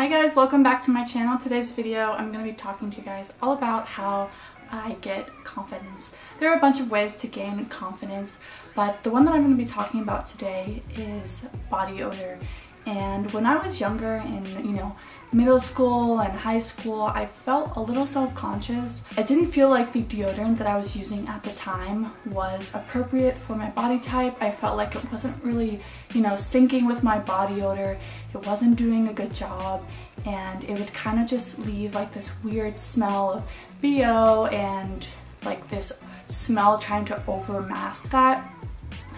Hi guys, welcome back to my channel. Today's video I'm going to be talking to you guys all about how I get confidence. There are a bunch of ways to gain confidence, but the one that I'm going to be talking about today is body odor. And when I was younger in, middle school and high school, I felt a little self-conscious. I didn't feel like the deodorant that I was using at the time was appropriate for my body type. I felt like it wasn't really, syncing with my body odor. It wasn't doing a good job, and it would kind of just leave like this weird smell of BO and like this smell trying to overmask that,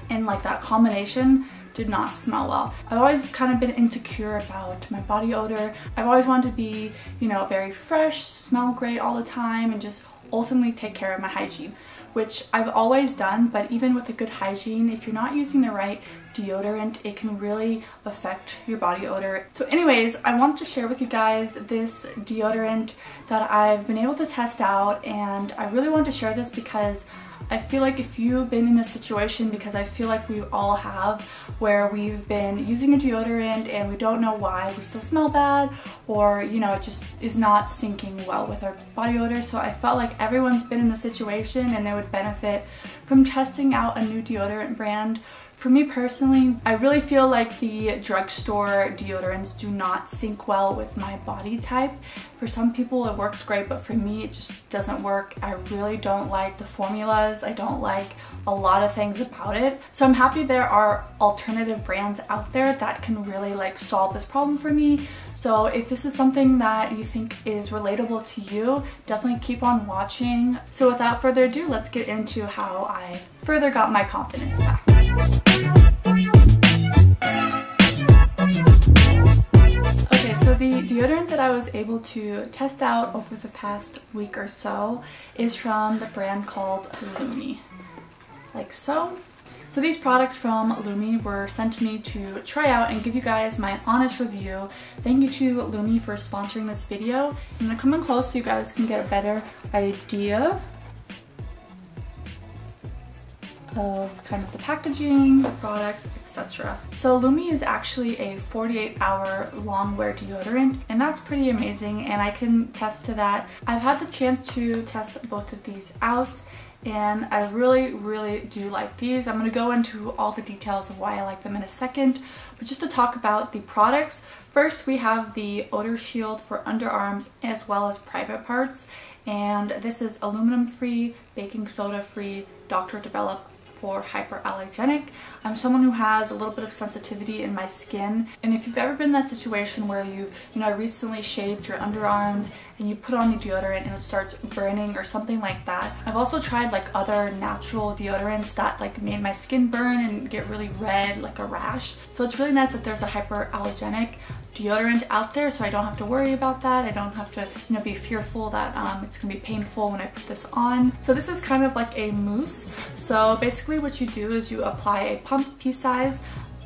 and like that combination did not smell well. I've always kind of been insecure about my body odor. I've always wanted to be, very fresh, smell great all the time, and just ultimately take care of my hygiene, which I've always done. But even with a good hygiene, if you're not using the right deodorant, it can really affect your body odor. So anyways, I wanted to share with you guys this deodorant that I've been able to test out, and I really want to share this because I feel like if you've been in a situation, because I feel like we all have, where we've been using a deodorant and we don't know why we still smell bad, or it just is not syncing well with our body odor. So I felt like everyone's been in the situation and they would benefit from testing out a new deodorant brand. For me personally, I really feel like the drugstore deodorants do not sync well with my body type. For some people it works great, but for me it just doesn't work. I really don't like the formulas. I don't like a lot of things about it. So I'm happy there are alternative brands out there that can really solve this problem for me. So if this is something that you think is relatable to you, definitely keep on watching. So without further ado, let's get into how I further got my confidence back. Okay, so the deodorant that I was able to test out over the past week or so is from the brand called Lume, like so. So these products from Lume were sent to me to try out and give you guys my honest review. Thank you to Lume for sponsoring this video. I'm gonna come in close so you guys can get a better idea of kind of the packaging, the products, etc. So Lume is actually a 48-hour long wear deodorant, and that's pretty amazing, and I can attest to that. I've had the chance to test both of these out, and I really do like these. I'm going to go into all the details of why I like them in a second, but just to talk about the products, first we have the odor shield for underarms as well as private parts, and this is aluminum free, baking soda free, doctor developed for hyperallergenic. I'm someone who has a little bit of sensitivity in my skin, and if you've ever been in that situation where you've recently shaved your underarms and you put on the deodorant and it starts burning or something like that. I've also tried other natural deodorants that made my skin burn and get really red, like a rash. So it's really nice that there's a hyperallergenic deodorant out there, so I don't have to worry about that. I don't have to be fearful that it's gonna be painful when I put this on. So this is kind of like a mousse. So basically what you do is you apply a pump pea-size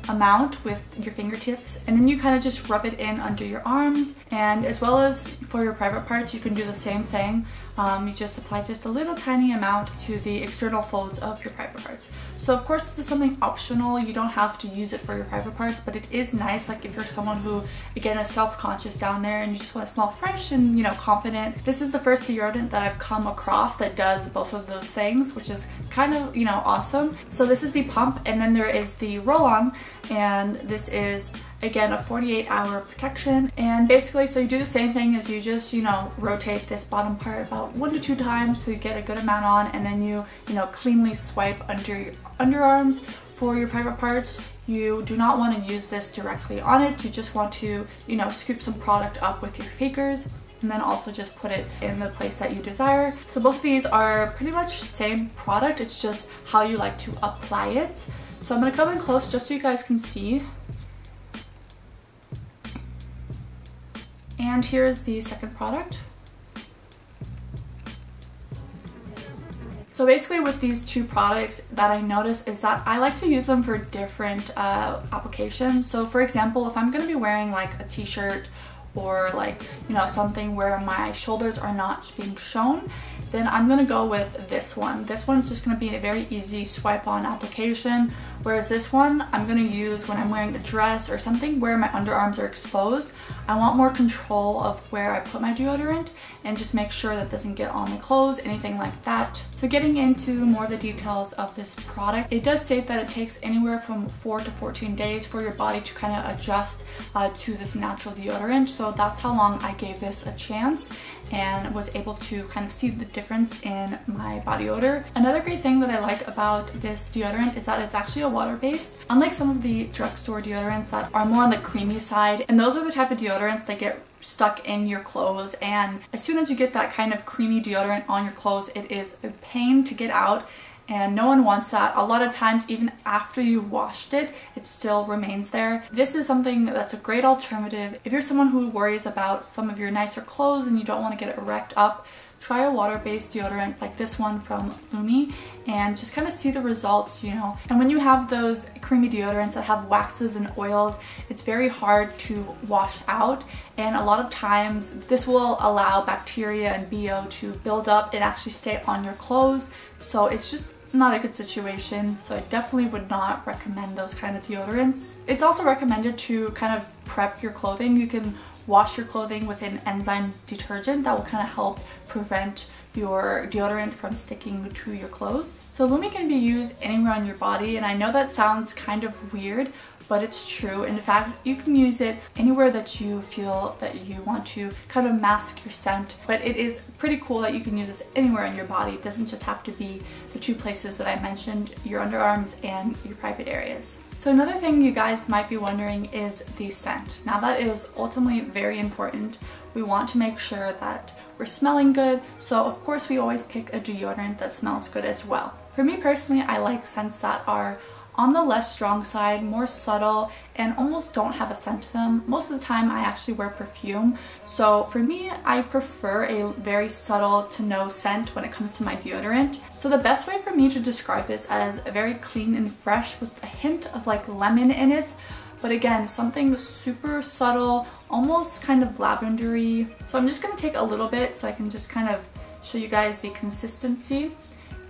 amount with your fingertips, and then you kind of just rub it in under your arms, and as well as for your private parts you can do the same thing. You just apply just a little tiny amount to the external folds of your private parts. So of course this is something optional. You don't have to use it for your private parts, but it is nice if you're someone who again is self-conscious down there and you just want to smell fresh and confident. This is the first deodorant that I've come across that does both of those things, which is kind of awesome. So this is the pump, and then there is the roll-on, and this is again a 48-hour protection. And basically, so you do the same thing as you just rotate this bottom part about 1 to 2 times to get a good amount on, and then you cleanly swipe under your underarms. For your private parts, you do not want to use this directly on it. You just want to scoop some product up with your fakers, and then also just put it in the place that you desire. So both of these are pretty much the same product, it's just how you like to apply it. So I'm going to come in close just so you guys can see. And here's the second product. So basically with these two products that I notice is that I like to use them for different applications. So for example, if I'm going to be wearing a t-shirt or something where my shoulders are not being shown, then I'm gonna go with this one. This one's just gonna be a very easy swipe on application, whereas this one I'm gonna use when I'm wearing a dress or something where my underarms are exposed. I want more control of where I put my deodorant and just make sure that it doesn't get on my clothes, anything like that. So getting into more of the details of this product, it does state that it takes anywhere from 4 to 14 days for your body to kind of adjust to this natural deodorant. So that's how long I gave this a chance and was able to kind of see the difference in my body odor. Another great thing that I like about this deodorant is that it's actually a water-based. Unlike some of the drugstore deodorants that are more on the creamy side, and those are the type of deodorants that get stuck in your clothes, and as soon as you get that kind of creamy deodorant on your clothes, it is a pain to get out. And no one wants that. A lot of times, even after you've washed it, it still remains there. This is something that's a great alternative. If you're someone who worries about some of your nicer clothes and you don't want to get it wrecked up, try a water-based deodorant like this one from Lume and just kind of see the results, you know. And when you have those creamy deodorants that have waxes and oils, it's very hard to wash out, and a lot of times this will allow bacteria and BO to build up and actually stay on your clothes. So it's just not a good situation. So I definitely would not recommend those kind of deodorants. It's also recommended to kind of prep your clothing. You can wash your clothing with an enzyme detergent that will kind of help prevent your deodorant from sticking to your clothes. So Lume can be used anywhere on your body, and I know that sounds kind of weird, but it's true. In fact, you can use it anywhere that you feel that you want to kind of mask your scent, but it is pretty cool that you can use this anywhere on your body. It doesn't just have to be the two places that I mentioned, your underarms and your private areas. So another thing you guys might be wondering is the scent. Now that is ultimately very important. We want to make sure that we're smelling good, so of course we always pick a deodorant that smells good as well. For me personally, I like scents that are on the less strong side, more subtle, and almost don't have a scent to them. Most of the time I actually wear perfume, so for me I prefer a very subtle to no scent when it comes to my deodorant. So the best way for me to describe this as very clean and fresh with a hint of like lemon in it, but again, something super subtle, almost kind of lavendery. So I'm just going to take a little bit so I can just kind of show you guys the consistency.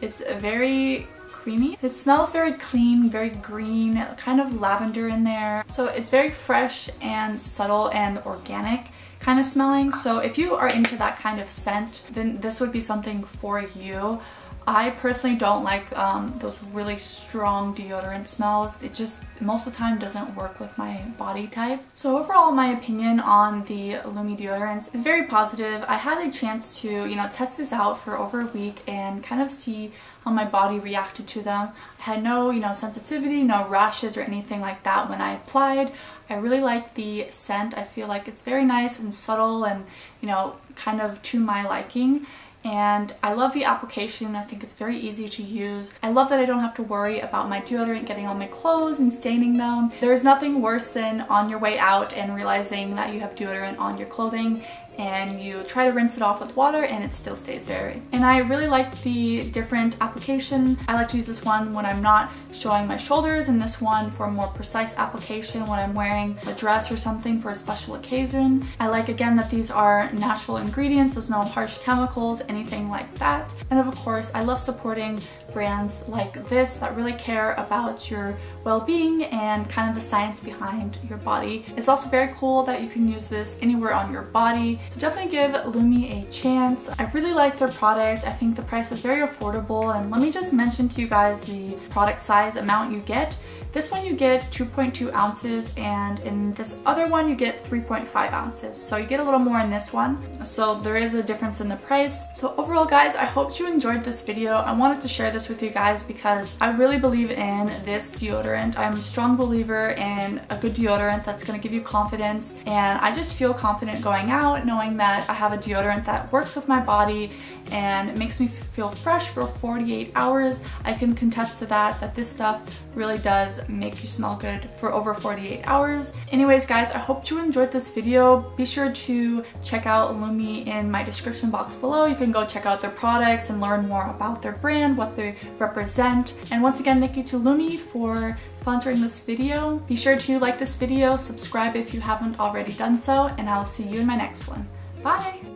It's very creamy. It smells very clean, very green, kind of lavender in there. So it's very fresh and subtle and organic kind of smelling. So if you are into that kind of scent, then this would be something for you. I personally don't like those really strong deodorant smells. It just most of the time doesn't work with my body type. So overall, my opinion on the Lume deodorants is very positive. I had a chance to, you know, test this out for over a week and kind of see how my body reacted to them. I had no, you know, sensitivity, no rashes or anything like that when I applied. I really like the scent. I feel like it's very nice and subtle and, you know, kind of to my liking. And I love the application. I think it's very easy to use. I love that I don't have to worry about my deodorant getting on my clothes and staining them. There's nothing worse than on your way out and realizing that you have deodorant on your clothing and you try to rinse it off with water and it still stays there. And I really like the different application. I like to use this one when I'm not showing my shoulders, and this one for a more precise application when I'm wearing a dress or something for a special occasion. I like again that these are natural ingredients, there's no harsh chemicals, anything like that. And of course, I love supporting brands like this that really care about your well-being and kind of the science behind your body. It's also very cool that you can use this anywhere on your body. So definitely give Lume a chance. I really like their product. I think the price is very affordable, and let me just mention to you guys the product size amount you get. This one you get 2.2 ounces, and in this other one you get 3.5 ounces. So you get a little more in this one. So there is a difference in the price. So overall guys, I hope you enjoyed this video. I wanted to share this with you guys because I really believe in this deodorant. I'm a strong believer in a good deodorant that's going to give you confidence, and I just feel confident going out knowing that I have a deodorant that works with my body and it makes me feel fresh for 48 hours. I can contest to that this stuff really does make you smell good for over 48 hours. Anyways guys, I hope you enjoyed this video. Be sure to check out Lume in my description box below. You can go check out their products and learn more about their brand, what they represent. And once again, thank you to Lume for sponsoring this video. Be sure to like this video, subscribe if you haven't already done so, and I'll see you in my next one. Bye!